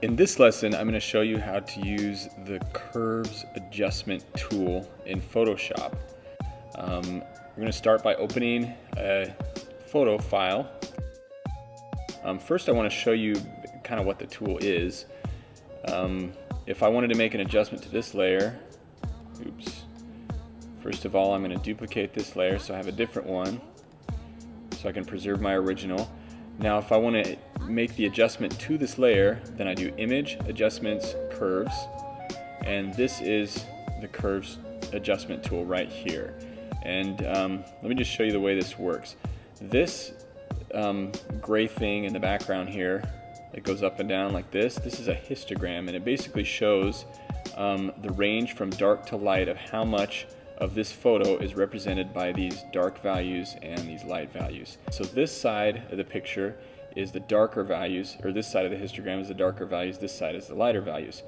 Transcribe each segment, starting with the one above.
In this lesson, I'm going to show you how to use the Curves Adjustment tool in Photoshop. We're going to start by opening a photo file. First, I want to show you kind of what the tool is. If I wanted to make an adjustment to this layer, first of all, I'm going to duplicate this layer so I have a different one so I can preserve my original. Now if I want to make the adjustment to this layer, then I do Image, Adjustments, Curves, and this is the Curves Adjustment tool right here. And let me just show you the way this works. This gray thing in the background here that goes up and down like this is a histogram, and it basically shows the range from dark to light of how much of this photo is represented by these dark values and these light values. So this side of the picture is the darker values, or this side of the histogram is the darker values, this side is the lighter values.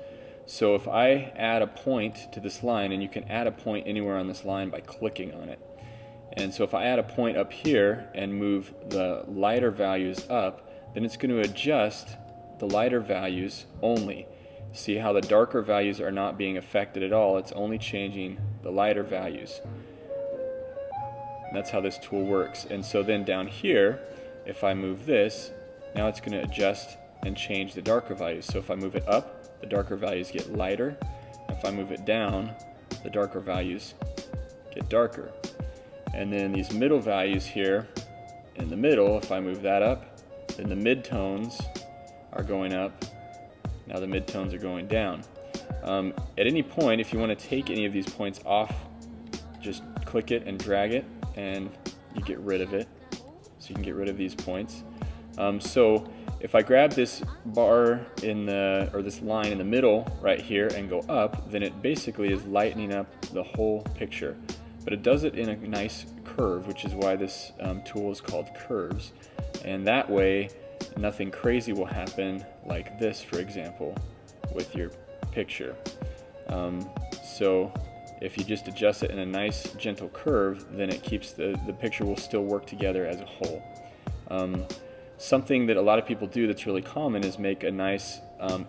So if I add a point to this line, and you can add a point anywhere on this line by clicking on it. And so if I add a point up here and move the lighter values up, then it's going to adjust the lighter values only. See how the darker values are not being affected at all, it's only changing the lighter values. And that's how this tool works. And so then down here, if I move this, now it's going to adjust and change the darker values. So if I move it up, the darker values get lighter. If I move it down, the darker values get darker. And then these middle values here in the middle, if I move that up, then the midtones are going up. Now the midtones are going down. At any point, if you want to take any of these points off, just click it and drag it and you get rid of it. So you can get rid of these points. So if I grab this bar or this line in the middle right here and go up, then it basically is lightening up the whole picture. But it does it in a nice curve, which is why this tool is called Curves. And that way, nothing crazy will happen like this, for example, with your picture. So if you just adjust it in a nice gentle curve, then it keeps the picture will still work together as a whole. Something that a lot of people do that's really common is make a nice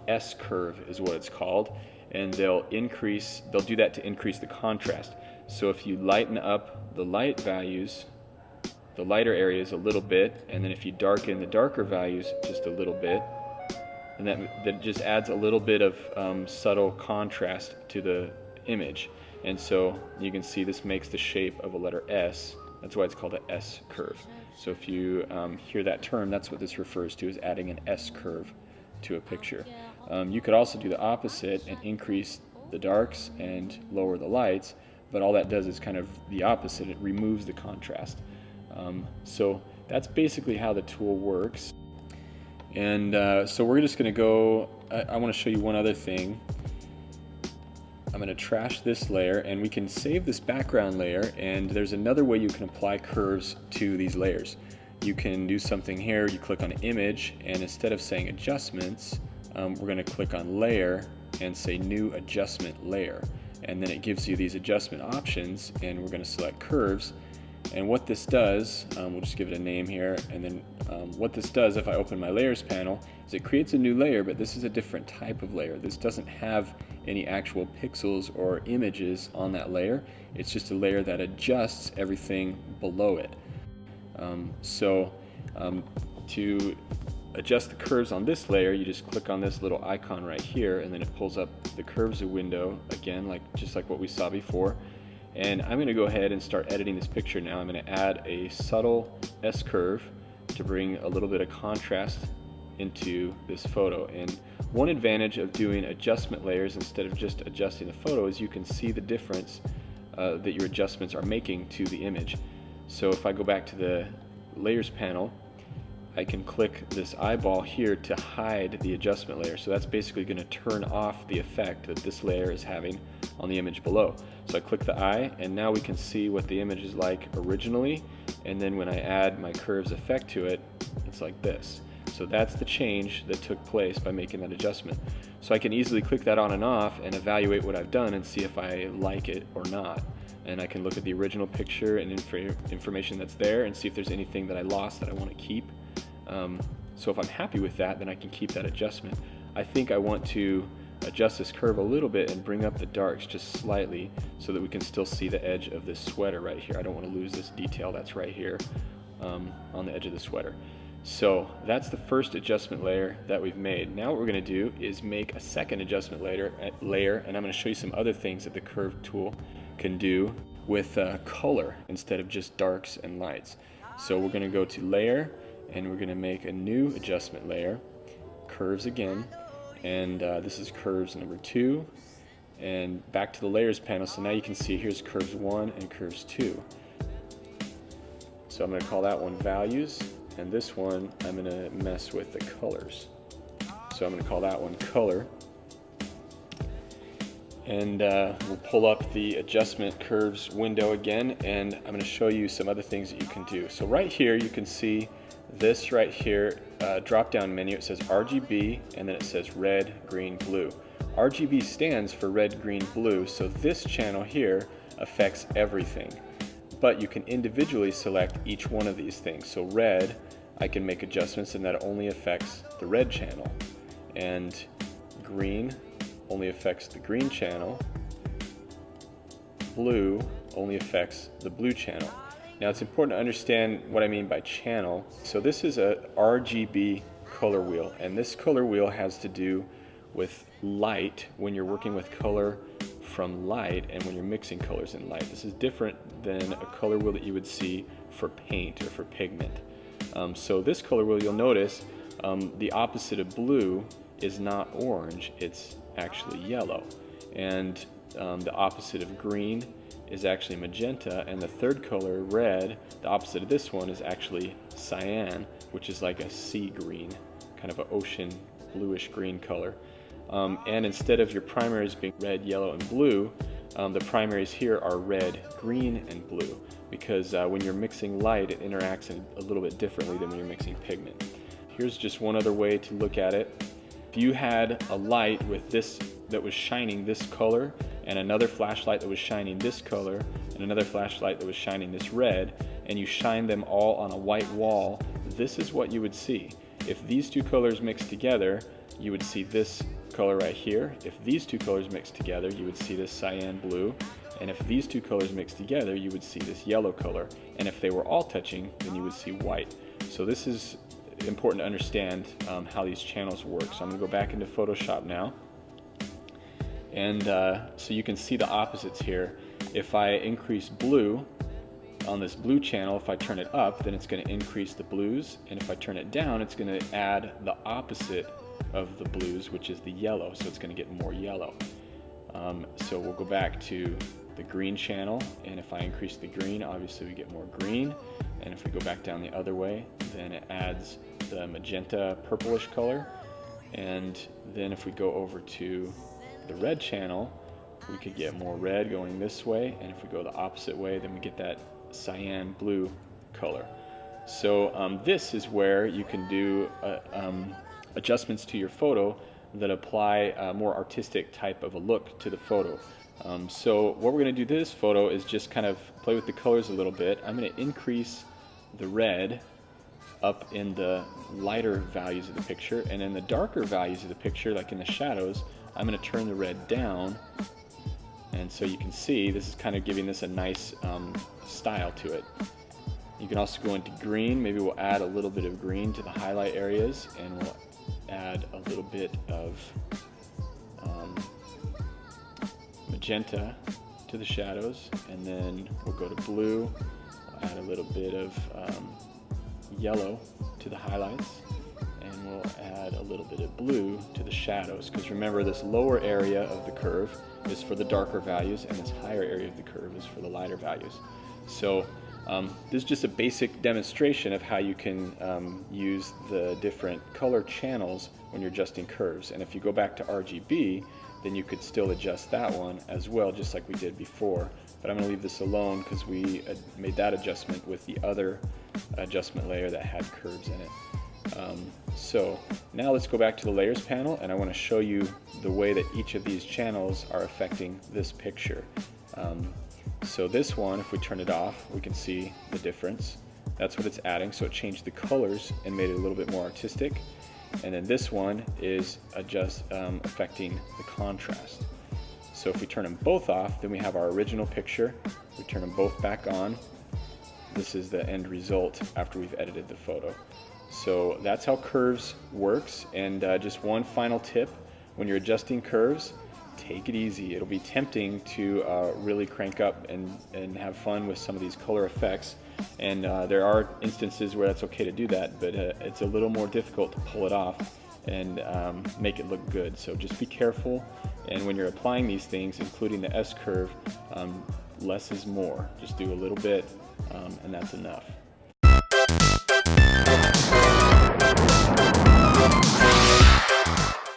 S curve is what it's called, and they'll do that to increase the contrast. So if you lighten up the light values, the lighter areas a little bit, and then if you darken the darker values just a little bit, and that just adds a little bit of subtle contrast to the image. And so you can see this makes the shape of a letter S. That's why it's called an S curve. So if you hear that term, that's what this refers to, is adding an S curve to a picture. You could also do the opposite and increase the darks and lower the lights, but all that does is kind of the opposite. It removes the contrast. So that's basically how the tool works. And so we're just going to go, I want to show you one other thing. I'm going to trash this layer, and we can save this background layer, and there's another way you can apply curves to these layers. You can do something here, you click on Image, and instead of saying Adjustments, we're going to click on Layer and say New Adjustment Layer. And then it gives you these adjustment options, and we're going to select Curves. And what this does, we'll just give it a name here, and then what this does, if I open my Layers panel, is it creates a new layer, but this is a different type of layer. This doesn't have any actual pixels or images on that layer. It's just a layer that adjusts everything below it. To adjust the curves on this layer, you just click on this little icon right here, and then it pulls up the curves window again, just like what we saw before. And I'm going to go ahead and start editing this picture now. I'm going to add a subtle S curve to bring a little bit of contrast into this photo. And one advantage of doing adjustment layers instead of just adjusting the photo is you can see the difference that your adjustments are making to the image. So if I go back to the Layers panel, I can click this eyeball here to hide the adjustment layer. So that's basically going to turn off the effect that this layer is having on the image below. So I click the eye, and now we can see what the image is like originally, and then when I add my curves effect to it, it's like this. So that's the change that took place by making that adjustment. So I can easily click that on and off and evaluate what I've done and see if I like it or not. And I can look at the original picture and information that's there and see if there's anything that I lost that I want to keep. So if I'm happy with that, then I can keep that adjustment. I think I want to adjust this curve a little bit and bring up the darks just slightly so that we can still see the edge of this sweater right here. I don't want to lose this detail that's right here on the edge of the sweater. So that's the first adjustment layer that we've made. Now what we're going to do is make a second adjustment layer, and I'm going to show you some other things that the curve tool can do with color instead of just darks and lights. So we're going to go to layer, and we're going to make a new adjustment layer, curves again, and this is curves number 2, and back to the layers panel. So now you can see here's curves 1 and curves 2. So I'm going to call that one values, and this one I'm going to mess with the colors. So I'm going to call that one color, and we'll pull up the adjustment curves window again, and I'm going to show you some other things that you can do. So right here you can see this right here drop down menu. It says RGB, and then it says red, green, blue. RGB stands for red, green, blue, so this channel here affects everything, but you can individually select each one of these things. So red, I can make adjustments, and that only affects the red channel, and green only affects the green channel, blue only affects the blue channel. Now it's important to understand what I mean by channel. So this is a RGB color wheel, and this color wheel has to do with light when you're working with color from light and when you're mixing colors in light. This is different than a color wheel that you would see for paint or for pigment. So this color wheel, you'll notice the opposite of blue is not orange, it's actually yellow, and the opposite of green is actually magenta, and the third color, red, the opposite of this one is actually cyan, which is like a sea green, kind of an ocean bluish green color. And instead of your primaries being red, yellow, and blue, the primaries here are red, green, and blue, because when you're mixing light, it interacts a little bit differently than when you're mixing pigment. Here's just one other way to look at it. If you had a light with this that was shining this color, and another flashlight that was shining this color, and another flashlight that was shining this red, and you shine them all on a white wall, this is what you would see. If these two colors mixed together, you would see this color right here. If these two colors mixed together, you would see this cyan blue, and if these two colors mixed together, you would see this yellow color, and if they were all touching, then you would see white. So this is important to understand how these channels work. So I'm going to go back into Photoshop now, and so you can see the opposites here. If I increase blue on this blue channel, if I turn it up, then it's going to increase the blues, and if I turn it down, it's going to add the opposite of the blues, which is the yellow, so it's going to get more yellow. So we'll go back to the green channel, and if I increase the green, obviously we get more green, and if we go back down the other way, then it adds the magenta purplish color, and then if we go over to the red channel, we could get more red going this way, and if we go the opposite way, then we get that cyan blue color. So this is where you can do adjustments to your photo that apply a more artistic type of a look to the photo. So what we're going to do to this photo is just kind of play with the colors a little bit. I'm going to increase the red up in the lighter values of the picture, and in the darker values of the picture, like in the shadows, I'm going to turn the red down, and so you can see this is kind of giving this a nice style to it. You can also go into green. Maybe we'll add a little bit of green to the highlight areas, and we'll add a little bit of magenta to the shadows, and then we'll go to blue. We'll add a little bit of yellow to the highlights, and we'll add a little bit of blue to the shadows, because remember, this lower area of the curve is for the darker values, and this higher area of the curve is for the lighter values. So this is just a basic demonstration of how you can use the different color channels when you're adjusting curves. And if you go back to RGB, then you could still adjust that one as well, just like we did before. But I'm going to leave this alone because we made that adjustment with the other adjustment layer that had curves in it. So now let's go back to the layers panel, and I want to show you the way that each of these channels are affecting this picture. So this one, if we turn it off, we can see the difference. That's what it's adding. So it changed the colors and made it a little bit more artistic. and then this one is affecting the contrast. So if we turn them both off, then we have our original picture. We turn them both back on. This is the end result after we've edited the photo. So that's how curves works. And just one final tip, when you're adjusting curves, take it easy. It'll be tempting to really crank up and have fun with some of these color effects. And there are instances where that's okay to do that, but it's a little more difficult to pull it off and make it look good. So just be careful. And when you're applying these things, including the S curve, less is more. Just do a little bit, and that's enough.